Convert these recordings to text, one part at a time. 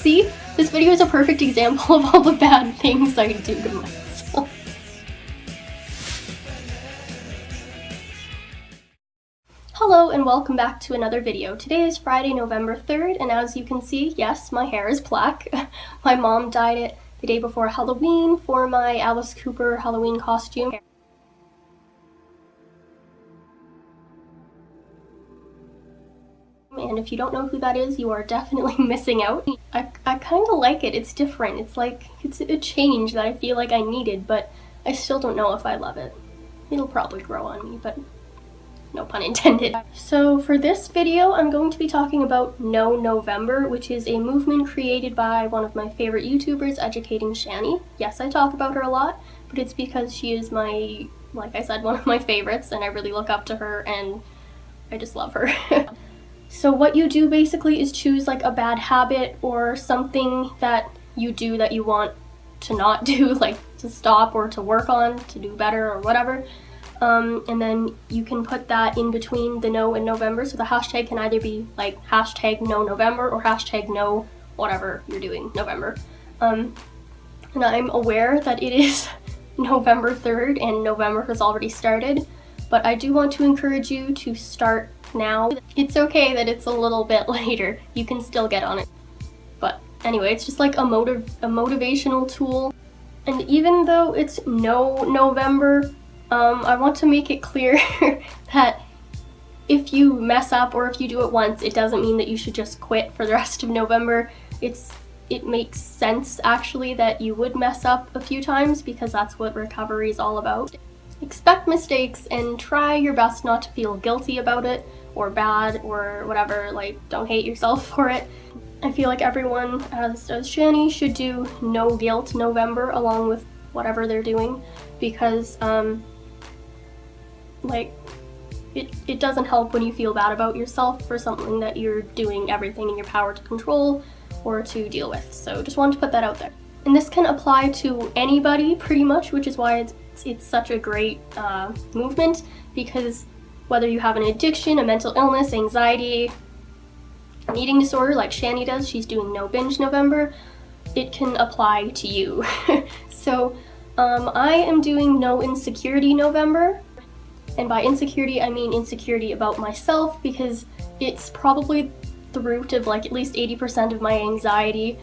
See? This video is a perfect example of all the bad things I do to myself. Hello and welcome back to another video. Today is Friday, November 3rd, and as you can see, yes, my hair is black. My mom dyed it the day before Halloween for my Alice Cooper Halloween costume. And if you don't know who that is, you are definitely missing out. I kind of like it. It's different. It's like, it's a change that I feel like I needed, but I still don't know if I love it. It'll probably grow on me, but no pun intended. So for this video, I'm going to be talking about No November, which is a movement created by one of my favorite YouTubers, Educating Shani. Yes, I talk about her a lot, but it's because she is my, like I said, one of my favorites, and I really look up to her, and I just love her. So what you do basically is choose like a bad habit or something that you do that you want to not do, like to stop or to work on, to do better or whatever. And then you can put that in between the no and November. So the hashtag can either be like hashtag no November or hashtag no whatever you're doing November. And I'm aware that it is November 3rd and November has already started, but I do want to encourage you to start now. It's okay that it's a little bit later. You can still get on it. But anyway, it's just like a motivational tool. And even though it's no November, I want to make it clear that if you mess up or if you do it once, it doesn't mean that you should just quit for the rest of November. It makes sense actually that you would mess up a few times because that's what recovery is all about. Expect mistakes and try your best not to feel guilty about it or bad or whatever, like don't hate yourself for it. I feel like everyone, as does Shani, should do No Guilt November along with whatever they're doing because like it doesn't help when you feel bad about yourself for something that you're doing everything in your power to control or to deal with. So just wanted to put that out there. And this can apply to anybody pretty much, which is why it's such a great movement, because whether you have an addiction, a mental illness, anxiety, an eating disorder like Shani does, she's doing No Binge November, it can apply to you. So I am doing No Insecurity November, and by insecurity I mean insecurity about myself, because it's probably the root of like at least 80% of my anxiety,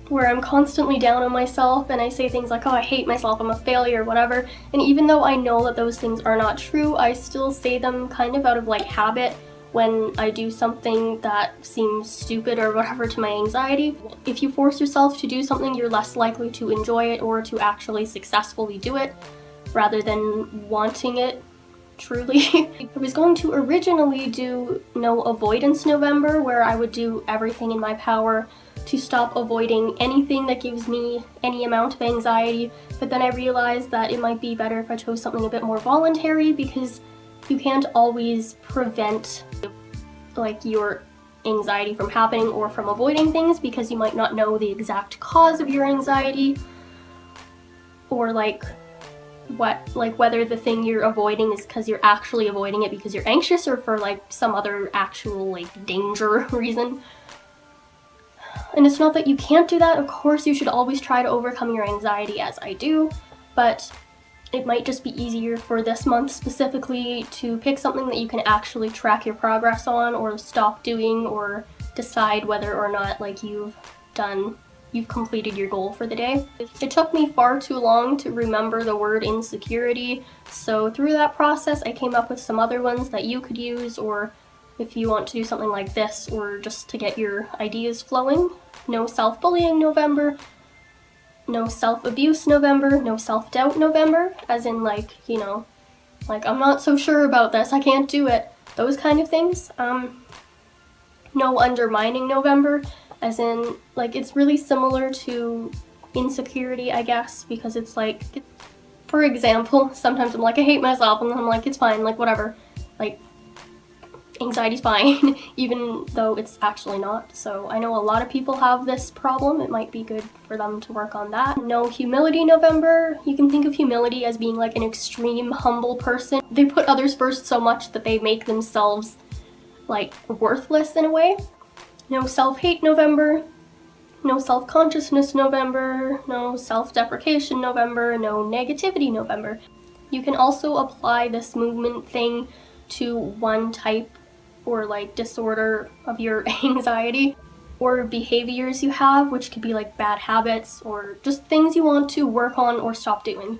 where I'm constantly down on myself and I say things like, oh, I hate myself, I'm a failure, whatever. And even though I know that those things are not true, I still say them kind of out of like habit when I do something that seems stupid or whatever to my anxiety. If you force yourself to do something, you're less likely to enjoy it or to actually successfully do it rather than wanting it truly. I was going to originally do No Avoidance November, where I would do everything in my power to stop avoiding anything that gives me any amount of anxiety, but then I realized that it might be better if I chose something a bit more voluntary, because you can't always prevent like your anxiety from happening or from avoiding things, because you might not know the exact cause of your anxiety, or whether the thing you're avoiding is because you're actually avoiding it because you're anxious or for like some other actual like danger reason. And it's not that you can't do that. Of course you should always try to overcome your anxiety, as I do, but it might just be easier for this month specifically to pick something that you can actually track your progress on or stop doing, or decide whether or not like you've completed your goal for the day. It took me far too long to remember the word insecurity, so through that process I came up with some other ones that you could use, or if you want to do something like this, or just to get your ideas flowing. No self-bullying November, no self-abuse November, no self-doubt November, as in like, you know, like I'm not so sure about this, I can't do it, those kind of things. No undermining November, as in like it's really similar to insecurity, I guess, because it's like, for example, sometimes I'm like I hate myself and then I'm like it's fine, like whatever, like anxiety's fine, even though it's actually not. So I know a lot of people have this problem. It might be good for them to work on that. No humility November. You can think of humility as being like an extreme humble person. They put others first so much that they make themselves like worthless in a way. No self-hate November, no self-consciousness November, no self-deprecation November, no negativity November. You can also apply this movement thing to one type or like disorder of your anxiety or behaviors you have, which could be like bad habits or just things you want to work on or stop doing.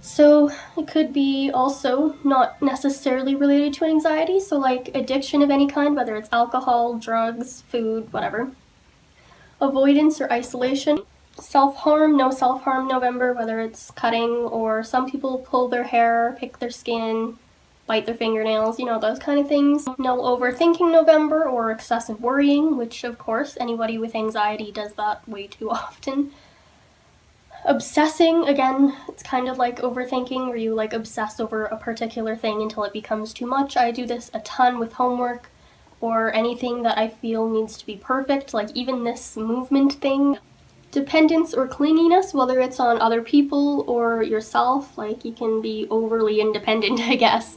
So it could be also not necessarily related to anxiety, so like addiction of any kind, whether it's alcohol, drugs, food, whatever. Avoidance or isolation. Self-harm, no self-harm November, whether it's cutting or some people pull their hair, pick their skin, bite their fingernails, you know, those kind of things. No overthinking November or excessive worrying, which of course anybody with anxiety does that way too often. Obsessing, again, it's kind of like overthinking where you like obsess over a particular thing until it becomes too much. I do this a ton with homework or anything that I feel needs to be perfect, like even this movement thing. Dependence or clinginess, whether it's on other people or yourself, like you can be overly independent, I guess.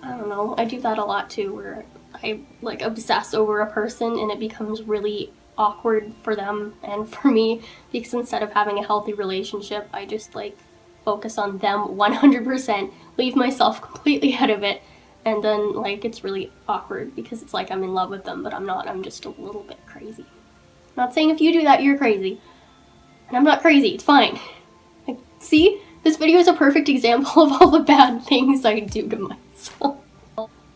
I don't know, I do that a lot too, where I like obsess over a person and it becomes really awkward for them and for me, because instead of having a healthy relationship, I just like focus on them 100%, leave myself completely out of it, and then like it's really awkward because it's like I'm in love with them, but I'm not, I'm just a little bit crazy. I'm not saying if you do that, you're crazy. And I'm not crazy, it's fine. Like, see? This video is a perfect example of all the bad things I do to myself.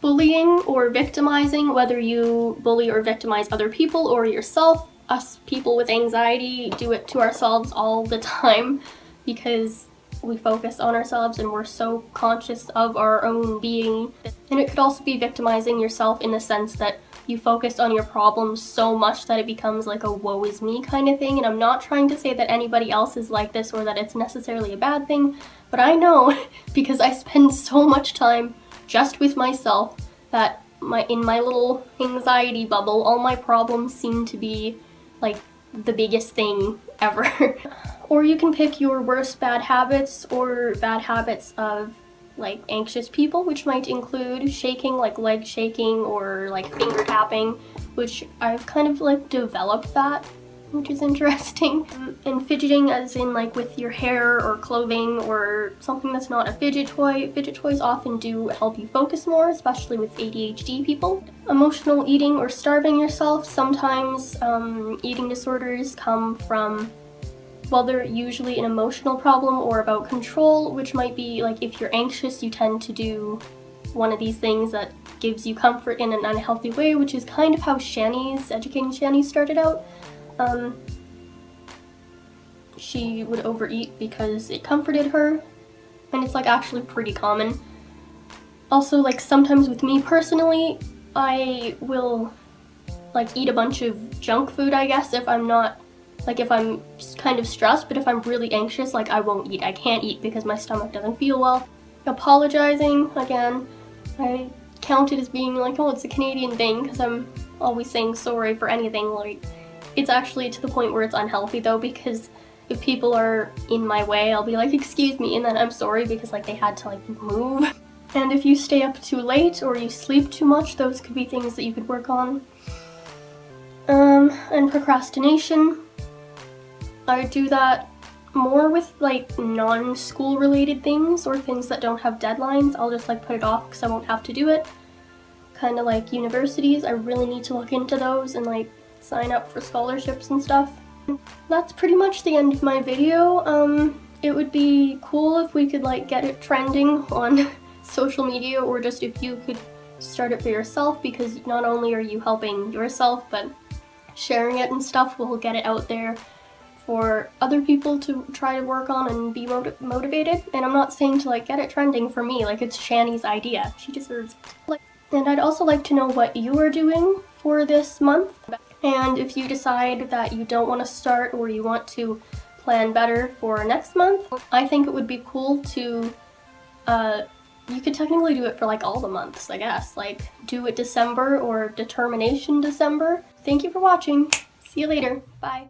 Bullying or victimizing, whether you bully or victimize other people or yourself. Us people with anxiety do it to ourselves all the time because we focus on ourselves and we're so conscious of our own being. And it could also be victimizing yourself in the sense that you focus on your problems so much that it becomes like a woe is me kind of thing. And I'm not trying to say that anybody else is like this or that it's necessarily a bad thing, but I know because I spend so much time just with myself that in my little anxiety bubble, all my problems seem to be like the biggest thing ever. Or you can pick your worst bad habits or bad habits of like anxious people, which might include shaking, like leg shaking or like finger tapping, which I've kind of like developed that, which is interesting. And fidgeting as in like with your hair or clothing or something that's not a fidget toy. Fidget toys often do help you focus more, especially with ADHD people. Emotional eating or starving yourself. Sometimes eating disorders come from, well, they're usually an emotional problem or about control, which might be like if you're anxious, you tend to do one of these things that gives you comfort in an unhealthy way, which is kind of how Educating Shani started out. She would overeat because it comforted her, and it's like actually pretty common. Also, like sometimes with me personally, I will like eat a bunch of junk food, I guess, if I'm not, like if I'm kind of stressed, but if I'm really anxious, like I won't eat. I can't eat because my stomach doesn't feel well. Apologizing, again, I count it as being like, oh, it's a Canadian thing because I'm always saying sorry for anything. Like, it's actually to the point where it's unhealthy though, because if people are in my way, I'll be like, excuse me, and then I'm sorry because like they had to like move. And if you stay up too late or you sleep too much, those could be things that you could work on. And procrastination. I do that more with like non-school related things or things that don't have deadlines. I'll just like put it off because I won't have to do it. Kind of like universities, I really need to look into those and like sign up for scholarships and stuff. That's pretty much the end of my video. It would be cool if we could like get it trending on social media, or just if you could start it for yourself, because not only are you helping yourself, but sharing it and stuff will get it out there for other people to try to work on and be motivated. And I'm not saying to like get it trending for me, like it's Shani's idea. She deserves it. And I'd also like to know what you are doing for this month. And if you decide that you don't want to start or you want to plan better for next month, I think it would be cool to, you could technically do it for like all the months, I guess. Like do it December or Determination December. Thank you for watching. See you later. Bye.